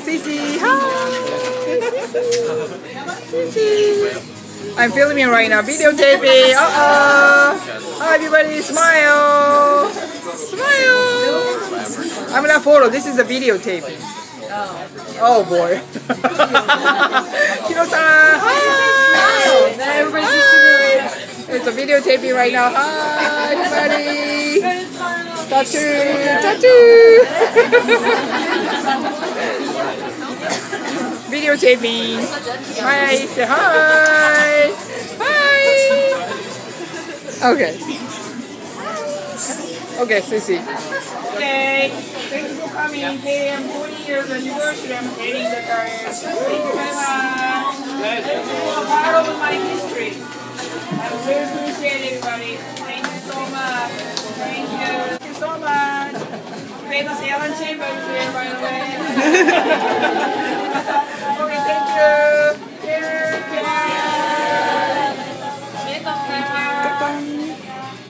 Cici, hi! Cici! I'm filming right now, videotaping. Hi everybody, smile! Smile! I'm gonna photo, this is a videotaping. Oh boy. Kino-san, hi! It's a videotaping right now. Hi everybody! Tattoo! Videotaping. Hi, say hi. Hi. Okay. Okay, Cici. Okay. Thank you for coming. Hey, I'm 40 years anniversary. I'm heading the car. Thank you very much. This is a part of my history. I really appreciate everybody. Thank you so much. Thank you so much. Famous Alan Chambers here, by the way.